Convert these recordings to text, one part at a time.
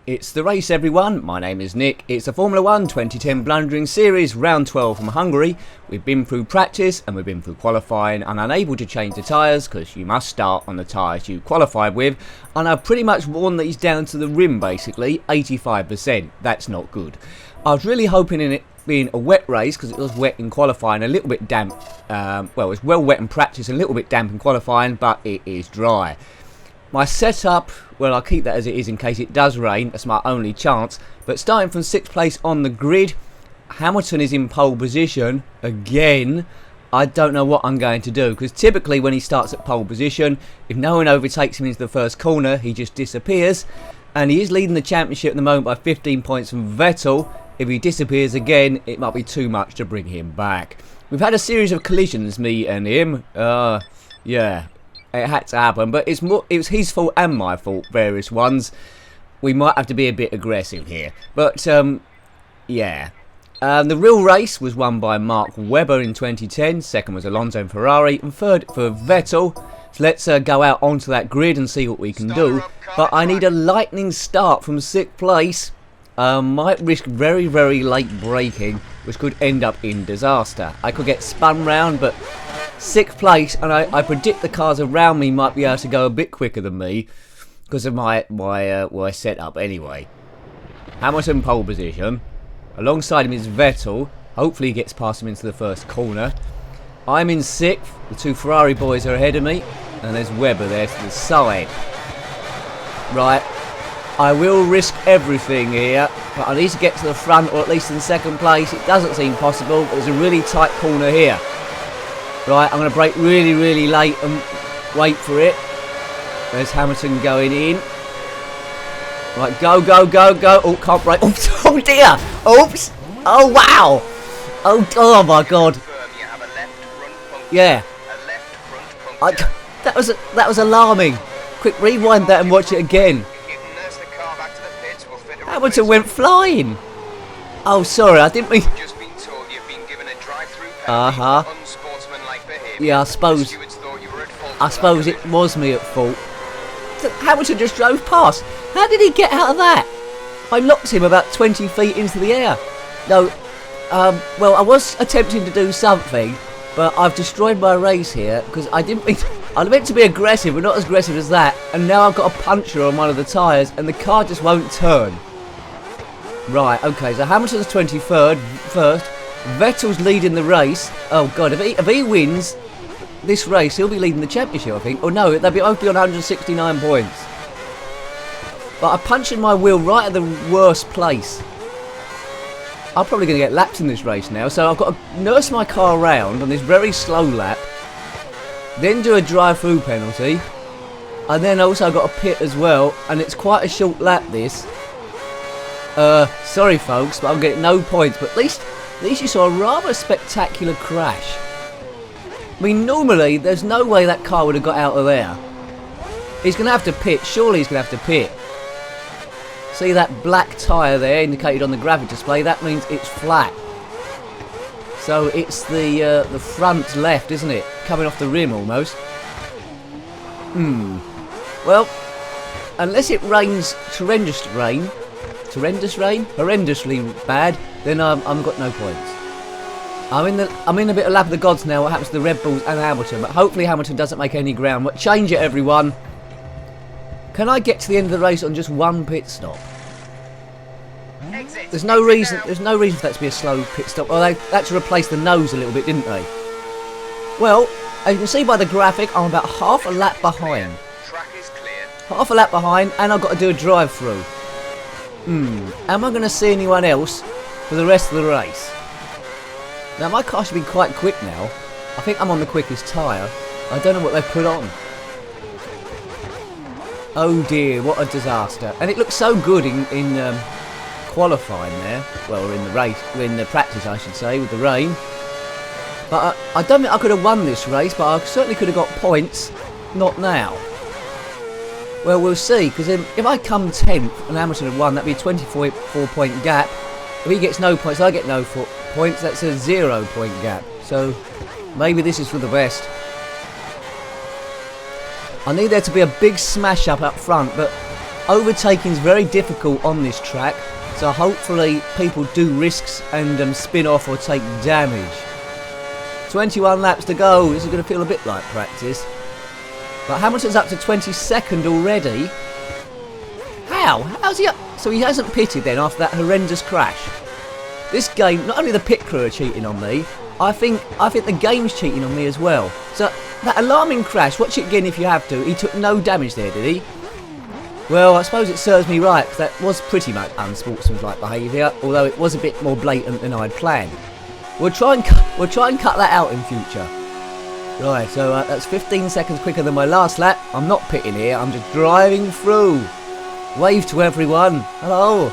It's the race, everyone. My name is Nick. It's the Formula 1 2010 Blundering Series, round 12 from Hungary. We've been through practice and we've been through qualifying and unable to change the tyres because you must start on the tyres you qualified with. And I've pretty much worn these down to the rim, basically, 85%. That's not good. I was really hoping in it being a wet race because it was wet in qualifying, a little bit damp. Well, it's well wet in practice, a little bit damp in qualifying, but it is dry. My setup, well, I'll keep that as it is in case it does rain. That's my only chance. But starting from 6th place on the grid, Hamilton is in pole position. Again, I don't know what I'm going to do. Because typically when he starts at pole position, if no one overtakes him into the first corner, he just disappears. And he is leading the championship at the moment by 15 points from Vettel. If he disappears again, it might be too much to bring him back. We've had a series of collisions, me and him. Yeah. It had to happen, but it was his fault and my fault, various ones. We might have to be a bit aggressive here. But, yeah. The real race was won by Mark Webber in 2010. Second was Alonso and Ferrari. And third for Vettel. So let's go out onto that grid and see what we can do. But I need a lightning start from 6th place. Might risk very, very late braking, which could end up in disaster. I could get spun round, but 6th place, and I predict the cars around me might be able to go a bit quicker than me because of my setup anyway. Hamilton pole position. Alongside him is Vettel. Hopefully he gets past him into the first corner. I'm in 6th. The two Ferrari boys are ahead of me. And there's Webber there to the side. Right. I will risk everything here, but I need to get to the front or at least in 2nd place. It doesn't seem possible. There's a really tight corner here. Right, I'm going to brake really, really late and wait for it. There's Hamilton going in. Right, go, go, go, go. Oh, can't brake. Oh dear. Oops. Oh, wow. Oh my God. Yeah. That was alarming. Quick, rewind that and watch it again. Hamilton went flying. Oh, sorry, I didn't mean... Yeah, I suppose it was me at fault. Hamilton just drove past. How did he get out of that? I knocked him about 20 feet into the air. No, well, I was attempting to do something, but I've destroyed my race here because I didn't mean... I meant to be aggressive, but not as aggressive as that. And now I've got a puncture on one of the tyres, and the car just won't turn. Right, okay, so Hamilton's 23rd, first. Vettel's leading the race. Oh God, if he wins this race, he'll be leading the championship, I think. Oh no, they'll both be on 169 points. But I'm punching my wheel right at the worst place. I'm probably going to get lapped in this race now, so I've got to nurse my car around on this very slow lap. Then do a drive-through penalty. And then also I've got a pit as well, and it's quite a short lap this. Sorry folks, but I'm getting no points, but at least you saw a rather spectacular crash. I mean, normally, there's no way that car would have got out of there. He's going to have to pit. Surely he's going to have to pit. See that black tyre there indicated on the graphic display? That means it's flat. So it's the front left, isn't it? Coming off the rim almost. Well, unless it rains horrendously bad, then I've got no points. I'm in a bit of lap of the gods now. What happens to the Red Bulls and Hamilton? But hopefully Hamilton doesn't make any ground. But change it, everyone. Can I get to the end of the race on just one pit stop? There's no reason for that to be a slow pit stop. Oh, they had to replace the nose a little bit, didn't they? Well, as you can see by the graphic, I'm about half a lap behind. Half a lap behind, and I've got to do a drive-through. Am I going to see anyone else for the rest of the race? Now, my car should be quite quick now. I think I'm on the quickest tyre. I don't know what they've put on. Oh dear, what a disaster. And it looks so good in qualifying there. Well, in the race, in the practice I should say, with the rain. But I don't think I could have won this race, but I certainly could have got points. Not now. Well, we'll see, because if I come 10th and Hamilton had won, that'd be a 24-point gap. If he gets no points, I get no points, that's a 0-point gap. So, maybe this is for the best. I need there to be a big smash up front, but Overtaking is very difficult on this track, so hopefully people do risks and spin off or take damage. 21 laps to go. This is going to feel a bit like practice. But Hamilton's up to 22nd already. How? How's he up? So he hasn't pitted then after that horrendous crash. This game, not only the pit crew are cheating on me, I think the game's cheating on me as well. So that alarming crash, watch it again if you have to. He took no damage there, did he? Well, I suppose it serves me right, because that was pretty much unsportsmanlike behaviour, although it was a bit more blatant than I'd planned. We'll try and cut that out in future. Right, so that's 15 seconds quicker than my last lap. I'm not pitting here, I'm just driving through. Wave to everyone. Hello.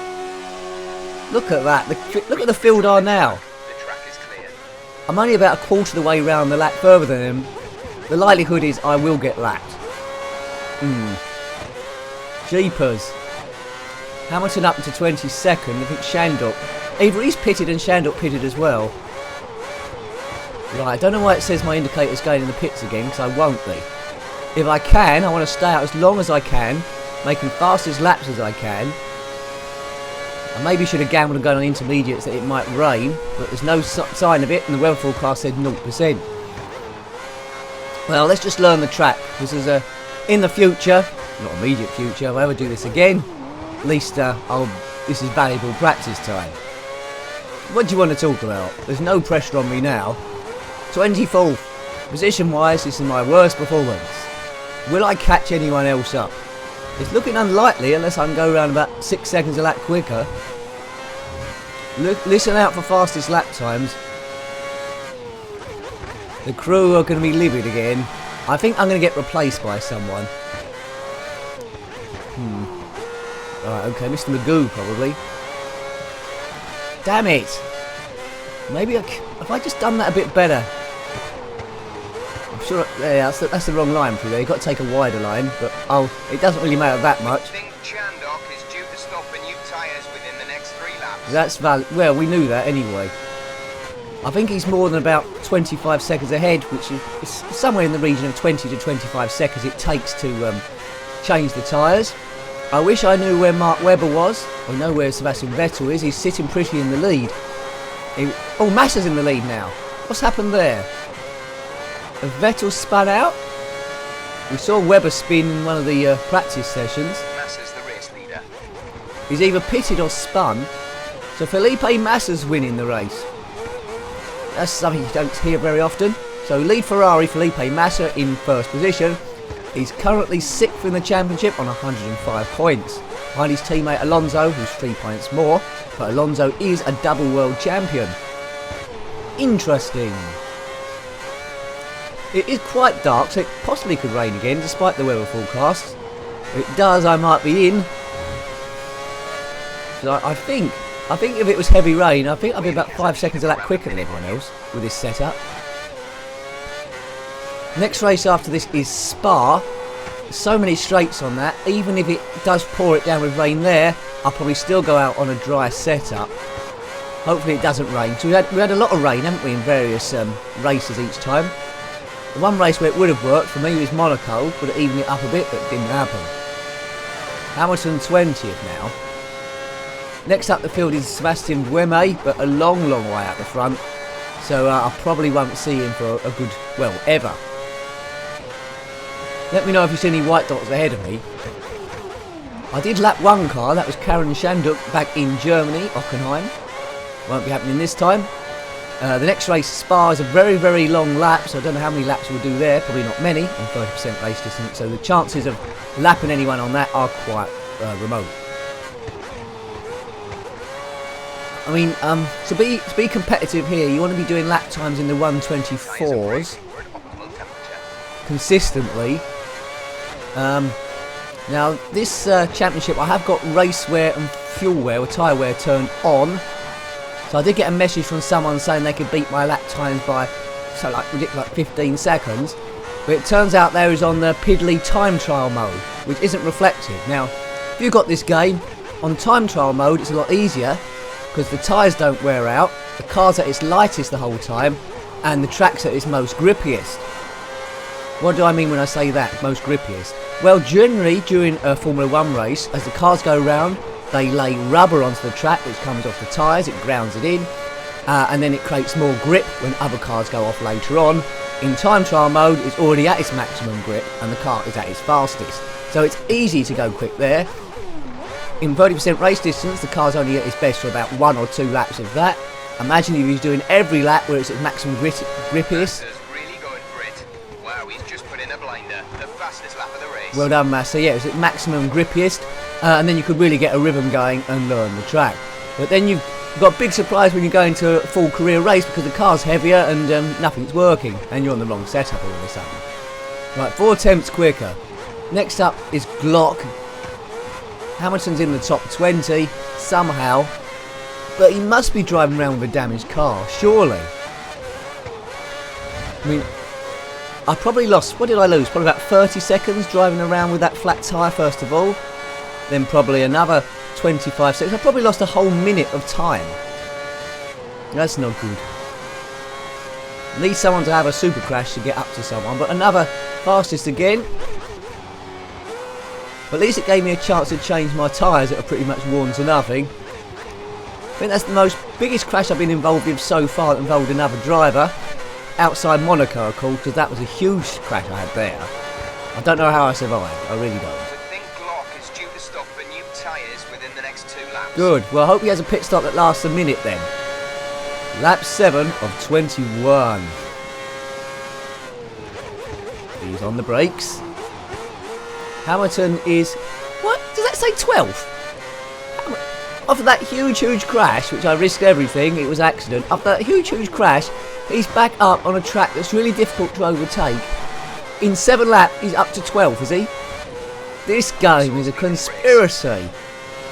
Look at that. Look at the field are now. The track is clear. I'm only about a quarter of the way round the lap further than him. The likelihood is I will get lapped. Jeepers. Hamilton up to 22nd. I think Shandok. Either he's pitted and Shandok pitted as well. Right, I don't know why it says my indicator's going in the pits again, because I won't be. If I can, I want to stay out as long as I can, making fastest laps as I can. I maybe should have gambled and gone on intermediates that it might rain, but there's no sign of it, and the weather forecast said 0%. Well, let's just learn the track. This is in the future, not immediate future, if I ever do this again, at least this is valuable practice time. What do you want to talk about? There's no pressure on me now. 24th. Position-wise, this is my worst performance. Will I catch anyone else up? It's looking unlikely unless I can go around about 6 seconds a lap quicker. Listen out for fastest lap times. The crew are going to be livid again. I think I'm going to get replaced by someone. Alright, okay, Mr. Magoo probably. Damn it! Maybe have I just done that a bit better? I'm sure. Yeah, that's the wrong line through there. You've got to take a wider line, but it doesn't really matter that much. I think Chandok is due to stop for new tyres within the next 3 laps. That's valid. Well, we knew that anyway. I think he's more than about 25 seconds ahead, which is somewhere in the region of 20 to 25 seconds it takes to change the tyres. I wish I knew where Mark Webber was. I know where Sebastian Vettel is. He's sitting pretty in the lead. Oh, Massa's in the lead now. What's happened there? Has Vettel spun out? We saw Webber spin in one of the practice sessions. Massa's the race leader. He's either pitted or spun. So Felipe Massa's winning the race. That's something you don't hear very often. So lead Ferrari, Felipe Massa in first position. He's currently 6th in the championship on 105 points. Behind his teammate Alonso, who's 3 points more. But Alonso is a double world champion. Interesting. It is quite dark, so it possibly could rain again, despite the weather forecast. If it does, I might be in. So I think if it was heavy rain, I think I'd be about 5 seconds a lap quicker than everyone else with this setup. Next race after this is Spa. So many straights on that. Even if it does pour it down with rain there, I'll probably still go out on a dry setup. Hopefully it doesn't rain. So we had a lot of rain, haven't we, in various races each time. The one race where it would have worked for me was Monaco, would have evened it up a bit, but it didn't happen. Hamilton 20th now. Next up the field is Sebastian Buemi, but a long, long way out the front. So I probably won't see him for a good, well, ever. Let me know if you see any white dots ahead of me. I did lap one car, that was Karen Shanduk back in Germany, Hockenheim. Won't be happening this time. The next race, Spa, is a very, very long lap, so I don't know how many laps we'll do there. Probably not many, on 30% race distance, so the chances of lapping anyone on that are quite remote. I mean, to be competitive here, you want to be doing lap times in the 124s consistently. Now, this championship, I have got race wear and fuel wear, or tyre wear, turned on. So I did get a message from someone saying they could beat my lap times by like 15 seconds. But it turns out there is on the piddly time trial mode, which isn't reflective. Now, if you've got this game on time trial mode, it's a lot easier because the tyres don't wear out, the car's at its lightest the whole time, and the track's at its most grippiest. What do I mean when I say that? Most grippiest? Well, generally during a Formula 1 race, as the cars go round, they lay rubber onto the track, which comes off the tyres, it grounds it in, and then it creates more grip when other cars go off later on. In time trial mode, it's already at its maximum grip, and the car is at its fastest. So it's easy to go quick there. In 30% race distance, the car's only at its best for about 1 or 2 laps of that. Imagine if he's doing every lap where it's at maximum grippiest. Really going for it. Wow, he's just put in a blinder. The fastest lap of the race. Well done, Massa. Yeah, it's at maximum grippiest, and then you could really get a rhythm going and learn the track. But then you've got a big surprise when you go into a full career race because the car's heavier and nothing's working, and you're on the wrong setup all of a sudden. Right, 4 attempts quicker. Next up is Glock. Hamilton's in the top 20 somehow, but he must be driving around with a damaged car, surely. I mean, I probably lost, what did I lose? Probably about 30 seconds driving around with that flat tyre first of all. Then probably another 25 seconds. I probably lost a whole minute of time. That's not good. Need someone to have a super crash to get up to someone, but another fastest again. But at least it gave me a chance to change my tyres that are pretty much worn to nothing. I think that's the biggest crash I've been involved in so far that involved another driver. Outside Monaco, of course, because that was a huge crash I had there. I don't know how I survived, I really don't. I think Glock is due to stop for new tyres within the next 2 laps. Good, well I hope he has a pit stop that lasts a minute then. Lap 7 of 21. He's on the brakes. Hamilton is... What? Does that say 12th? After that huge crash, which I risked everything, it was an accident. After that huge crash, he's back up on a track that's really difficult to overtake. In 7 laps, he's up to 12th, is he? This game is a conspiracy.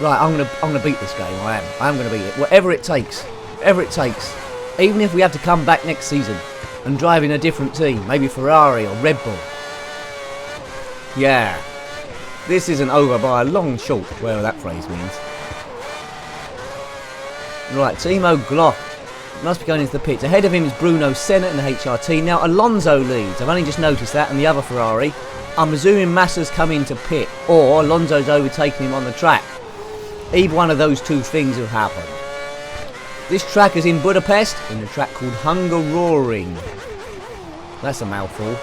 Right, I'm gonna beat this game. I am gonna beat it. Whatever it takes. Whatever it takes. Even if we have to come back next season and drive in a different team, maybe Ferrari or Red Bull. Yeah. This isn't over by a long shot, whatever that phrase means. Right, Timo Glock must be going into the pits. Ahead of him is Bruno Senna in the HRT. Now Alonso leads. I've only just noticed that, and the other Ferrari. I'm assuming Massa's come into pit, or Alonso's overtaken him on the track. Either one of those two things have happened. This track is in Budapest, in a track called Hungaroring. That's a mouthful.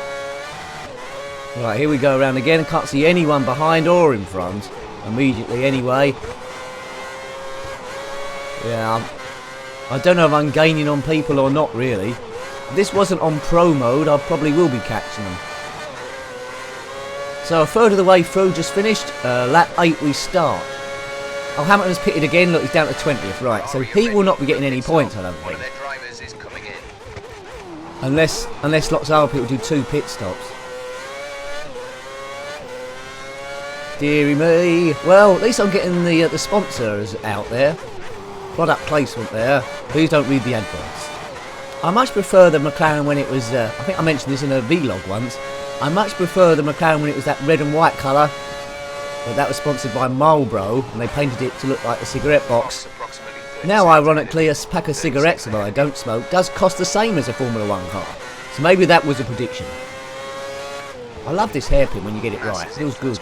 Right, here we go around again. Can't see anyone behind or in front. Immediately anyway. Yeah, I don't know if I'm gaining on people or not really. If this wasn't on pro mode, I probably will be catching them. So a third of the way through, just finished. Lap 8 we start. Oh, Hamilton's pitted again. Look, he's down to 20th. Right, so he will not be getting any points, I don't think. One of their drivers is coming in. Unless lots of other people do 2 pit stops. Deary me. Well, at least I'm getting the sponsors out there. Product placement there. Please don't read the adverts. I much prefer the McLaren when it was... I think I mentioned this in a vlog once. I much prefer the McLaren when it was that red and white colour. But that was sponsored by Marlboro, and they painted it to look like a cigarette box. Now, ironically, a pack of cigarettes, although I don't smoke, does cost the same as a Formula 1 car. So maybe that was a prediction. I love this hairpin when you get it right. It feels good.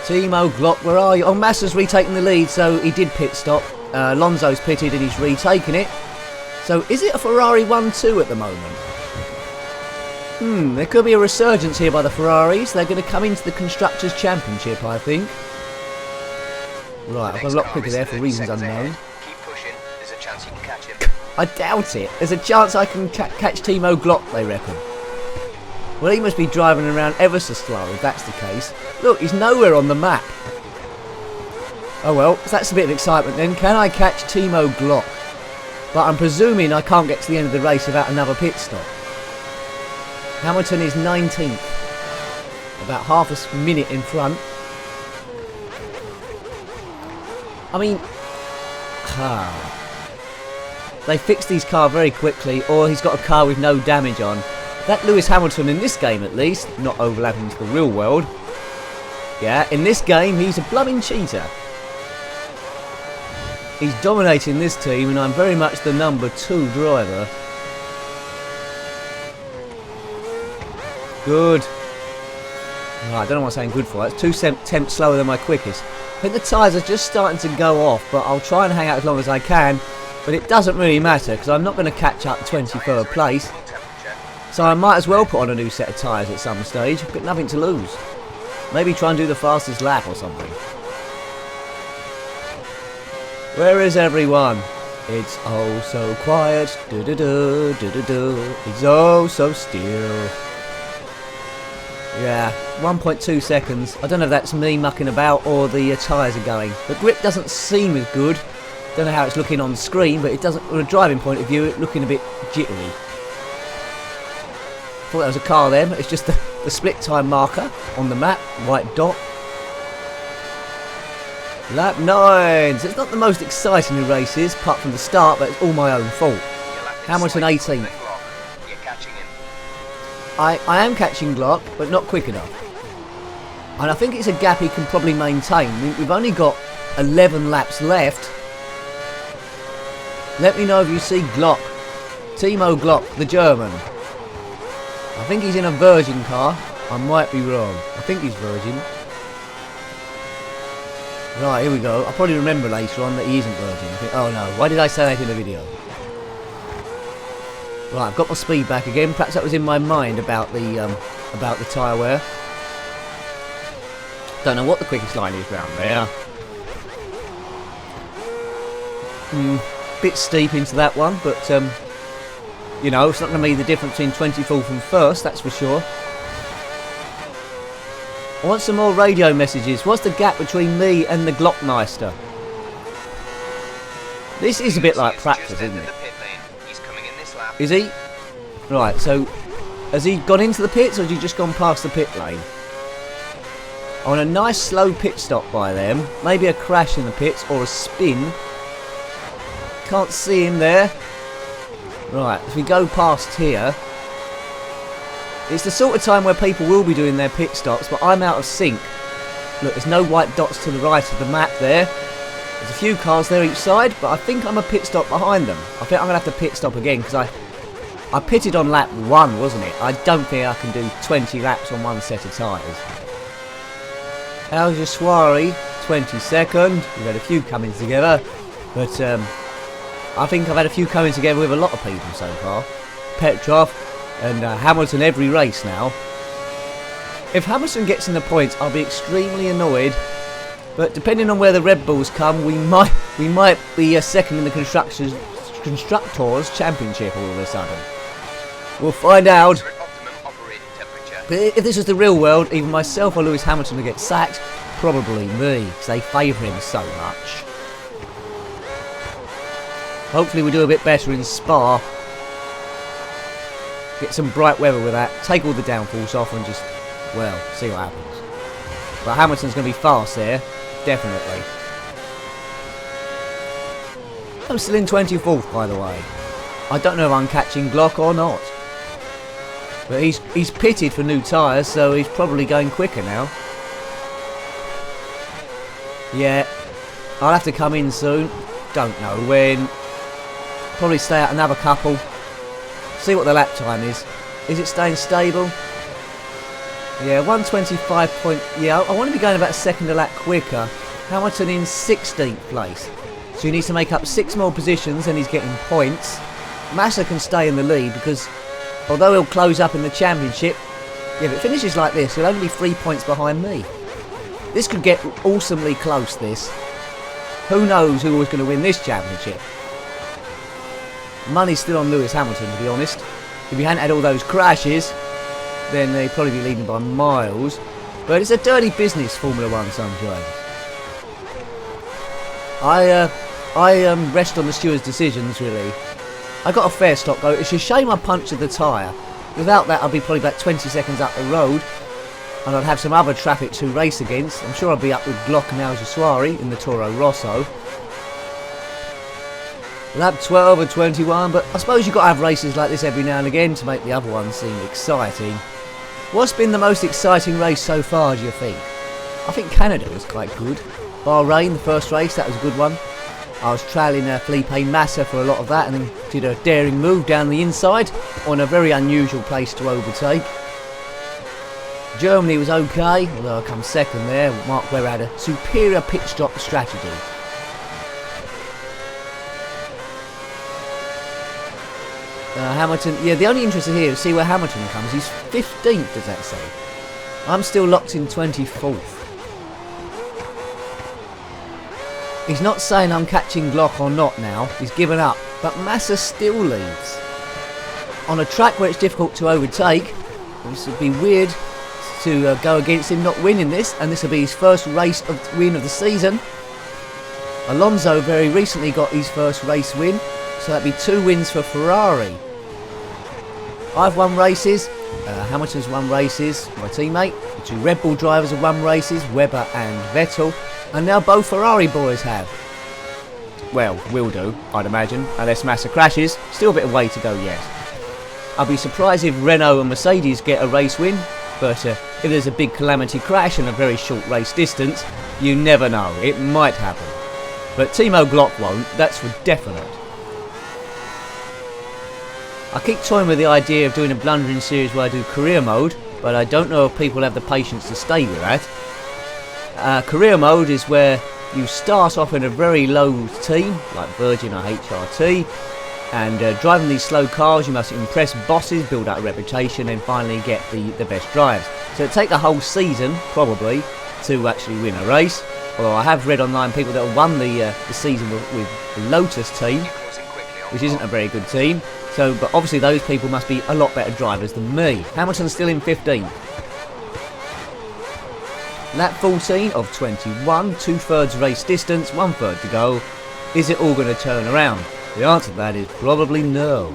Timo Glock, where are you? Oh, Massa's retaking the lead, so he did pit stop. Alonso's pitted and he's retaken it. So is it a Ferrari 1-2 at the moment? There could be a resurgence here by the Ferraris. They're going to come into the Constructors' Championship, I think. Right, I've got a lot quicker there for reasons unknown. Keep pushing. There's a chance you can catch him. I doubt it. There's a chance I can catch Timo Glock, they reckon. Well, he must be driving around ever so slow if that's the case. Look, he's nowhere on the map. Oh well, so that's a bit of excitement then. Can I catch Timo Glock? But I'm presuming I can't get to the end of the race without another pit stop. Hamilton is 19th. About half a minute in front. I mean... They fixed his car very quickly, or he's got a car with no damage on. That Lewis Hamilton in this game at least, not overlapping to the real world. Yeah, in this game he's a blooming cheater. He's dominating this team and I'm very much the number 2 driver. Good. Right, I don't know what I'm saying good for. That's 2 tenths slower than my quickest. I think the tyres are just starting to go off, but I'll try and hang out as long as I can. But it doesn't really matter, because I'm not going to catch up 23rd place. So I might as well put on a new set of tyres at some stage. I've got nothing to lose. Maybe try and do the fastest lap or something. Where is everyone? It's oh so quiet. Do-do-do, do-do-do. It's oh so still. Yeah, 1.2 seconds. I don't know if that's me mucking about or the tyres are going. The grip doesn't seem as good. Don't know how it's looking on the screen, but it doesn't, from a driving point of view, it's looking a bit jittery. Thought that was a car then, but it's just the split time marker on the map, white dot. Lap 9. So it's not the most exciting of races, apart from the start, but it's all my own fault. Hamilton 18th. I am catching Glock, but not quick enough. And I think it's a gap he can probably maintain. We've only got 11 laps left. Let me know if you see Glock. Timo Glock, the German. I think he's in a Virgin car. I might be wrong. I think he's Virgin. Right, here we go. I'll probably remember later on that he isn't Virgin. I think, oh no, why did I say that in the video? Right, I've got my speed back again. Perhaps that was in my mind about the tyre wear. Don't know what the quickest line is round there. Bit steep into that one, but you know, it's not going to be the difference between 24th and 1st, that's for sure. I want some more radio messages. What's the gap between me and the Glockmeister? This is a bit like practice, isn't it? Is he? Right, so has he gone into the pits or has he just gone past the pit lane? On a nice slow pit stop by them. Maybe a crash in the pits or a spin. Can't see him there. Right, if we go past here, it's the sort of time where people will be doing their pit stops, but I'm out of sync. Look, there's no white dots to the right of the map there. There's a few cars there each side, but I think I'm a pit stop behind them. I think I'm going to have to pit stop again, because I pitted on lap 1, wasn't it? I don't think I can do 20 laps on one set of tyres. How's your soiree? 22nd. We've had a few comings together, but I think I've had a few coming together with a lot of people so far. Petrov and Hamilton every race now. If Hamilton gets in the points, I'll be extremely annoyed. But depending on where the Red Bulls come, we might be second in the Constructors' Championship all of a sudden. We'll find out. But if this was the real world, either myself or Lewis Hamilton would get sacked. Probably me, because they favour him so much. Hopefully we do a bit better in Spa. Get some bright weather with that. Take all the downforce off and just, well, see what happens. But Hamilton's going to be fast there. Definitely. I'm still in 24th, by the way. I don't know if I'm catching Glock or not. But he's pitted for new tyres, so he's probably going quicker now. Yeah. I'll have to come in soon. Don't know when. Probably stay out another couple. See what the lap time is. Is it staying stable? Yeah, 125 point... Yeah, I want to be going about a second a lap quicker. Hamilton in 16th place. So he needs to make up 6 more positions and he's getting points. Massa can stay in the lead because although he'll close up in the championship, yeah, if it finishes like this, he'll only be 3 points behind me. This could get awesomely close, this. Who knows who was going to win this championship? Money's still on Lewis Hamilton, to be honest. If he hadn't had all those crashes, then they'd probably be leading by miles. But it's a dirty business, Formula 1 sometimes. I rest on the steward's decisions, really. I got a fair stop, though. It's a shame I punctured the tyre. Without that, I'd be probably about 20 seconds up the road. And I'd have some other traffic to race against. I'm sure I'd be up with Glock and Al-Jaswari in the Toro Rosso. Lap 12 and 21, but I suppose you've got to have races like this every now and again to make the other ones seem exciting. What's been the most exciting race so far, do you think? I think Canada was quite good. Bahrain, the first race, that was a good one. I was trailing Felipe Massa for a lot of that and then did a daring move down the inside on a very unusual place to overtake. Germany was okay, although I come second there. Mark Webber had a superior pit stop strategy. Hamilton, yeah, the only interest here is see where Hamilton comes. He's 15th, does that say? I'm still locked in 24th. He's not saying I'm catching Glock or not now. He's given up. But Massa still leads. On a track where it's difficult to overtake, this would be weird to go against him not winning this. And this will be his first win of the season. Alonso very recently got his first race win. So that'd be 2 wins for Ferrari. I've won races. Hamilton's won races. My teammate. The 2 Red Bull drivers have won races. Webber and Vettel. And now both Ferrari boys have. Well, will do, I'd imagine. Unless Massa crashes. Still a bit of way to go yet. I'll be surprised if Renault and Mercedes get a race win. But if there's a big calamity crash and a very short race distance, you never know. It might happen. But Timo Glock won't. That's for definite. I keep toying with the idea of doing a blundering series where I do career mode, but I don't know if people have the patience to stay with that. Career mode is where you start off in a very low team, like Virgin or HRT, and driving these slow cars you must impress bosses, build up a reputation, and finally get the best drives. So it'll take a whole season, probably, to actually win a race, although I have read online people that have won the season with the Lotus team, which isn't a very good team. So, but obviously those people must be a lot better drivers than me. Hamilton's still in 15th. Lap 14 of 21, 2/3 race distance, 1/3 to go. Is it all going to turn around? The answer to that is probably no.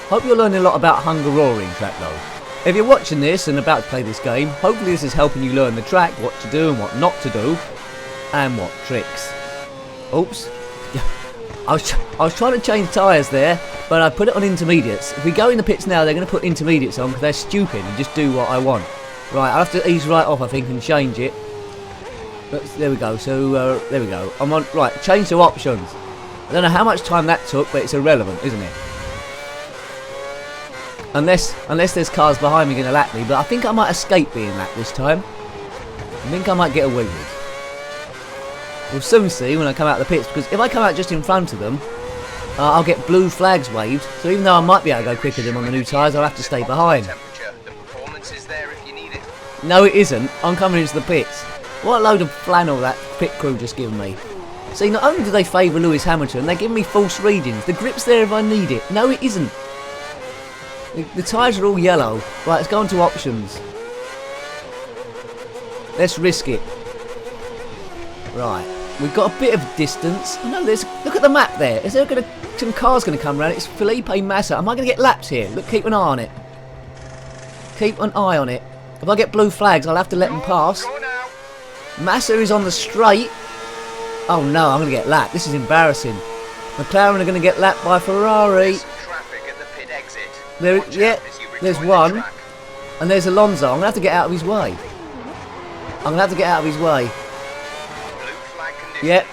Hope you're learning a lot about Hungarian track though. If you're watching this and about to play this game, hopefully this is helping you learn the track, what to do and what not to do, and what tricks. Oops. I was trying to change tyres there, but I put it on intermediates. If we go in the pits now, they're going to put intermediates on because they're stupid and just do what I want. Right, I'll have to ease right off, I think, and change it. But there we go. So there we go. I'm on. Right, change to options. I don't know how much time that took, but it's irrelevant, isn't it? Unless there's cars behind me going to lap me, but I think I might escape being lapped this time. I think I might get away with it. We'll soon see when I come out of the pits, because if I come out just in front of them, I'll get blue flags waved. So even though I might be able to go quicker than on the new tyres, I'll have to stay behind. The performance is there if you need it. No, it isn't. I'm coming into the pits. What a load of flannel that pit crew just given me. See, not only do they favour Lewis Hamilton, they're giving me false readings. The grip's there if I need it. No, it isn't. The tyres are all yellow. Right, let's go on to options. Let's risk it. Right. We've got a bit of distance. No, look at the map there. Is there some cars going to come around? It's Felipe Massa. Am I going to get lapped here? Look, keep an eye on it. Keep an eye on it. If I get blue flags, I'll have to let them pass. Massa is on the straight. Oh no, I'm going to get lapped. This is embarrassing. McLaren are going to get lapped by Ferrari. There's one. And there's Alonso. I'm going to have to get out of his way. Yep.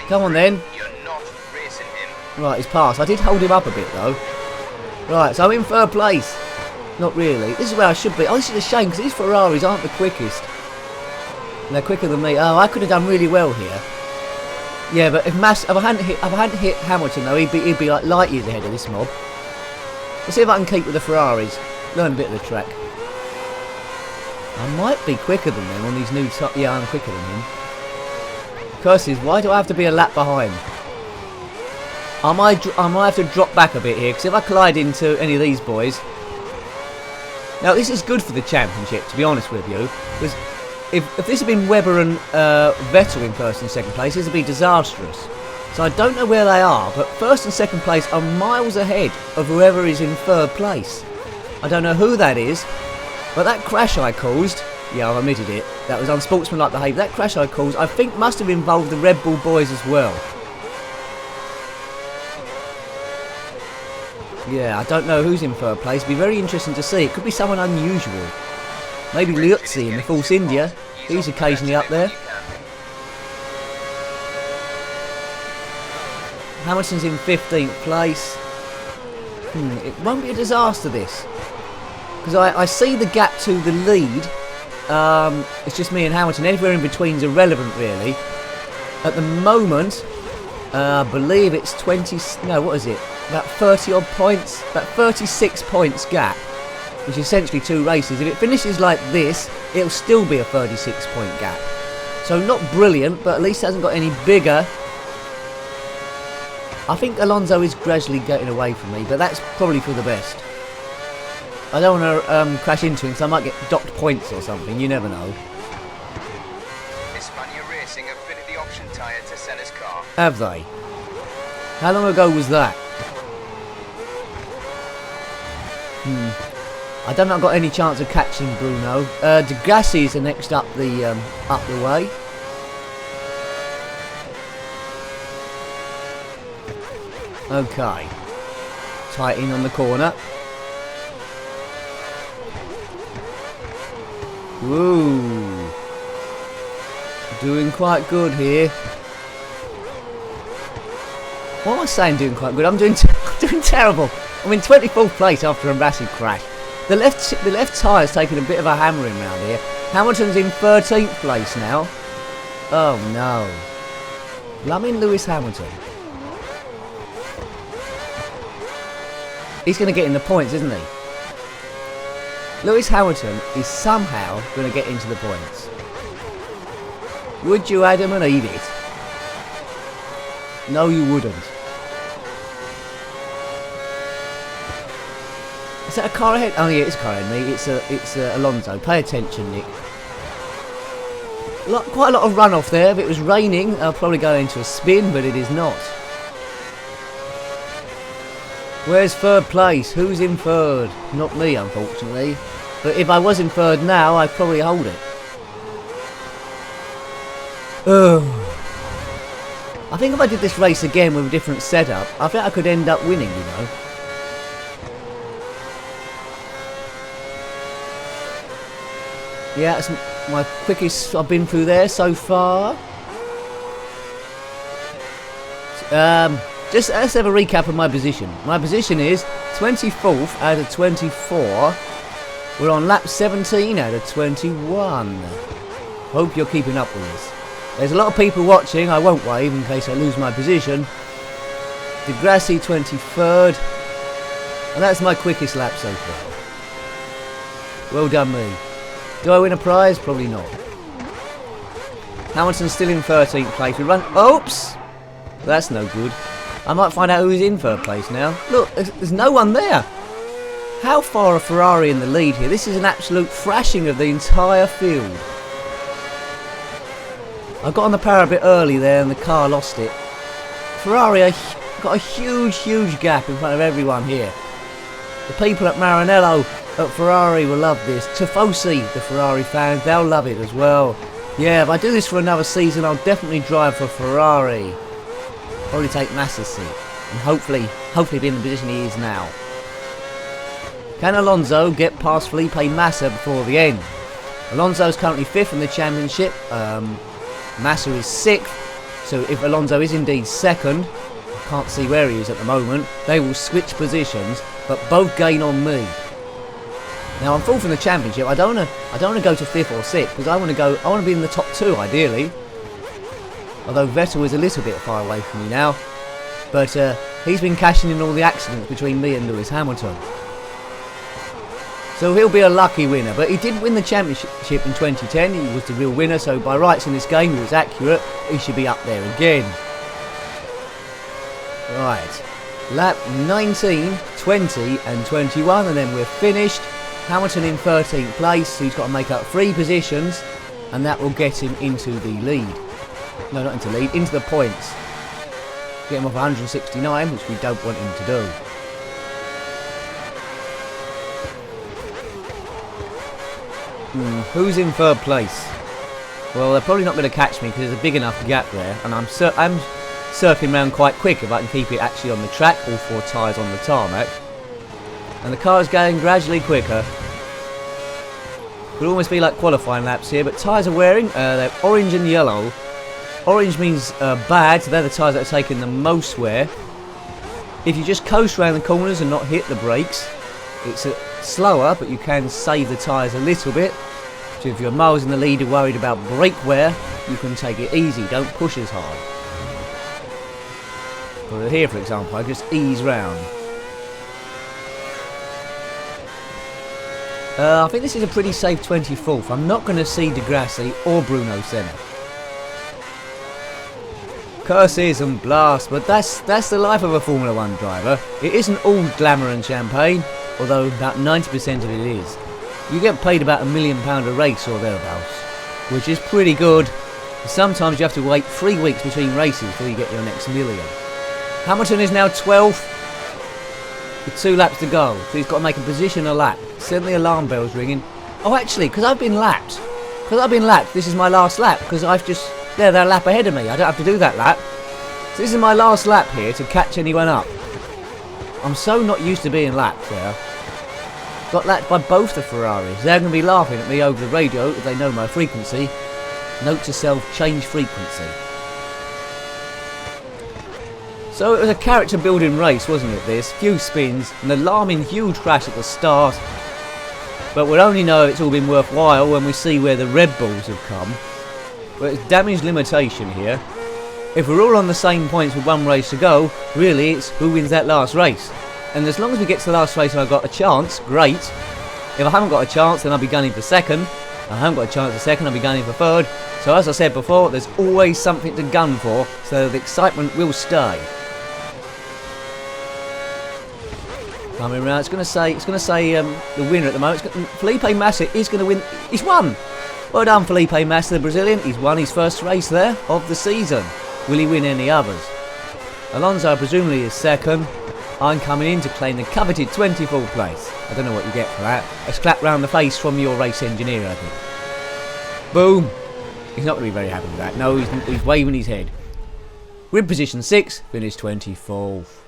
Come on then. Right, he's passed. I did hold him up a bit though. Right, so I'm in 3rd place. Not really. This is where I should be. Oh, this is a shame because these Ferraris aren't the quickest. And they're quicker than me. Oh, I could have done really well here. Yeah, but if I hadn't hit Hamilton though, he'd be like light years ahead of this mob. Let's see if I can keep with the Ferraris. Learn a bit of the track. I might be quicker than them on these new yeah, I'm quicker than him. Curses, why do I have to be a lap behind? I might have to drop back a bit here, because if I collide into any of these boys... Now, this is good for the championship, to be honest with you, because if this had been Webber and Vettel in 1st and 2nd place, this would be disastrous. So I don't know where they are, but 1st and 2nd place are miles ahead of whoever is in 3rd place. I don't know who that is, but that crash I caused... Yeah, I've admitted it. That was unsportsmanlike behaviour. That crash I caused, I think, must have involved the Red Bull boys as well. Yeah, I don't know who's in 3rd place. It'd be very interesting to see. It could be someone unusual. Maybe Liuzzi in the Force India. He's occasionally up there. Hamilton's in 15th place. It won't be a disaster, this. Because I see the gap to the lead. It's just me and Hamilton. Everywhere in between is irrelevant, really. At the moment, I believe it's 20... No, what is it? About 30 odd points. About 36 points gap. Which is essentially 2 races. If it finishes like this, it'll still be a 36 point gap. So not brilliant, but at least it hasn't got any bigger. I think Alonso is gradually getting away from me, but that's probably for the best. I don't want to crash into him, so I might get docked points or something. You never know. Hispania Racing have fitted the option tyre to Senna's car. Have they? How long ago was that? I don't know I've got any chance of catching Bruno. De Gassi's the next up the way. Okay. Tight in on the corner. Woo. Doing quite good here. What am I saying doing quite good? I'm doing terrible. I'm in 24th place after a massive crash. The left tyre's taking a bit of a hammering round here. Hamilton's in 13th place now. Oh no. Blumming Lewis Hamilton. He's going to get in the points, isn't he? Lewis Hamilton is somehow going to get into the points. Would you, Adam, and eat it? No, you wouldn't. Is that a car ahead? Oh yeah, it's a car ahead of me. It's Alonso. Pay attention, Nick. Quite a lot of runoff there. If it was raining, I'll probably go into a spin, but it is not. Where's third place? Who's in third? Not me, unfortunately. But if I was in third now, I'd probably hold it. I think if I did this race again with a different setup, I think I could end up winning, you know. Yeah, that's my quickest I've been through there so far. Just let's have a recap of my position. My position is 24th out of 24. We're on lap 17 out of 21. Hope you're keeping up with this. There's a lot of people watching. I won't wave in case I lose my position. De Grassi 23rd. And that's my quickest lap so far. Well done me. Do I win a prize? Probably not. Hamilton's still in 13th place. We run... Oops! That's no good. I might find out who's in third place now. Look, there's no one there. How far are Ferrari in the lead here? This is an absolute thrashing of the entire field. I got on the power a bit early there and the car lost it. Ferrari got a huge gap in front of everyone here. The people at Maranello at Ferrari will love this. Tifosi, the Ferrari fans, they'll love it as well. Yeah, if I do this for another season, I'll definitely drive for Ferrari. Probably take Massa's seat. And hopefully be in the position he is now. Can Alonso get past Felipe Massa before the end? Alonso's currently 5th in the championship. Massa is 6th. So if Alonso is indeed 2nd, I can't see where he is at the moment, they will switch positions, but both gain on me. Now I'm 4th in the championship. I don't want to go to 5th or 6th because I want to be in the top 2 ideally. Although Vettel is a little bit far away from me now, but he's been cashing in all the accidents between me and Lewis Hamilton. So he'll be a lucky winner, but he did win the championship in 2010. He was the real winner, so by rights in this game he was accurate. He should be up there again. Right, lap 19, 20 and 21, and then we're finished. Hamilton in 13th place, so he's got to make up 3 positions, and that will get him into the lead. No, not into lead, into the points. Get him off 169, which we don't want him to do. Who's in third place? Well, they're probably not going to catch me because there's a big enough gap there, and I'm circling around quite quick if I can keep it actually on the track, all 4 tyres on the tarmac. And the car is going gradually quicker. Could almost be like qualifying laps here, but tyres are wearing, they're orange and yellow. Orange means bad, so they're the tyres that are taking the most wear. If you just coast around the corners and not hit the brakes, it's slower, but you can save the tyres a little bit. So if you're miles in the lead and worried about brake wear, you can take it easy, don't push as hard. But here, for example, I just ease round. I think this is a pretty safe 24th. I'm not going to see De Grassi or Bruno Senna. Curses and blasts, but that's the life of a Formula 1 driver. It isn't all glamour and champagne, although about 90% of it is. You get paid about £1 million a race or thereabouts, which is pretty good. Sometimes you have to wait 3 weeks between races before you get your next million. Hamilton is now 12th with 2 laps to go, so he's got to make a position a lap. Send the alarm bells ringing. Oh, actually, because I've been lapped, this is my last lap, because I've just... they're a lap ahead of me. I don't have to do that lap. So this is my last lap here to catch anyone up. I'm so not used to being lapped there. Got lapped by both the Ferraris. They're going to be laughing at me over the radio if they know my frequency. Note to self, change frequency. So it was a character building race, wasn't it, this? Few spins, an alarming huge crash at the start. But we'll only know it's all been worthwhile when we see where the Red Bulls have come. But it's damage limitation here. If we're all on the same points with 1 race to go, really it's who wins that last race. And as long as we get to the last race and I've got a chance, great. If I haven't got a chance, then I'll be gunning for second. If I haven't got a chance for second, I'll be gunning for third. So as I said before, there's always something to gun for, so the excitement will stay. Coming around, it's going to say the winner at the moment. Felipe Massa is going to win. He's won. Well done, Felipe Massa, the Brazilian. He's won his first race there of the season. Will he win any others? Alonso presumably is second. I'm coming in to claim the coveted 24th place. I don't know what you get for that. A slap round the face from your race engineer, I think. Boom. He's not going to be very happy with that. No, he's waving his head. We're in position 6, finished 24th.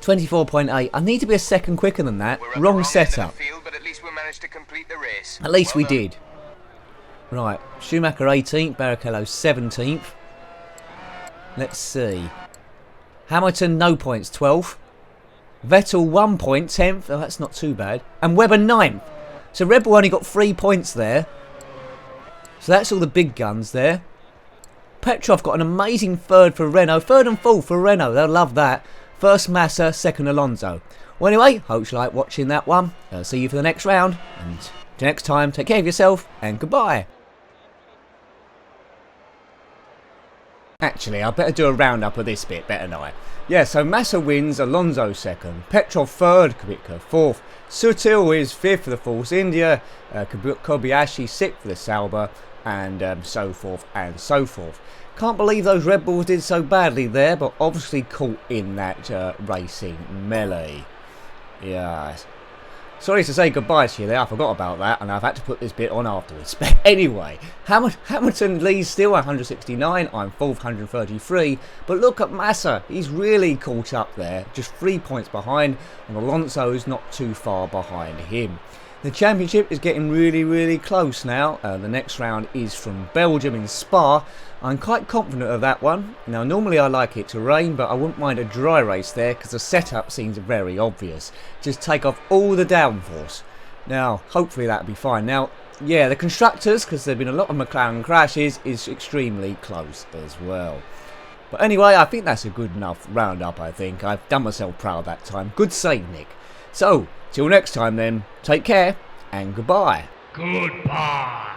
24.8. I need to be a second quicker than that. Wrong setup. Field, but at least we managed to complete the race. At least we did. Right, Schumacher 18th, Barrichello 17th. Let's see. Hamilton, no points, 12th. Vettel, 1 point, 10th. Oh, that's not too bad. And Webber, 9th. So Red Bull only got 3 points there. So that's all the big guns there. Petrov got an amazing third for Renault. Third and fourth for Renault. They'll love that. First Massa, second Alonso. Well, anyway, hope you like watching that one. I'll see you for the next round. And till next time, take care of yourself and goodbye. Actually, I better do a roundup of this bit, better not I? Yeah, so Massa wins, Alonso second, Petrov third, Kubica fourth, Sutil is fifth for the Force India, Kobayashi sixth for the Sauber, and so forth and so forth. Can't believe those Red Bulls did so badly there, but obviously caught in that racing melee. Yes. Sorry to say goodbye to you there, I forgot about that, and I've had to put this bit on afterwards. But anyway, Hamilton leads still 169, I'm 4th, 133. But look at Massa, he's really caught up there, just 3 points behind, and Alonso is not too far behind him. The championship is getting really close now. The next round is from Belgium in Spa. I'm quite confident of that one. Now normally I like it to rain, but I wouldn't mind a dry race there because the setup seems very obvious. Just take off all the downforce. Now hopefully that'll be fine. Now yeah, the constructors, because there have been a lot of McLaren crashes, is extremely close as well. But anyway, I think that's a good enough roundup. I think I've done myself proud that time. Good save, Nick. So till next time then, take care and goodbye. Goodbye.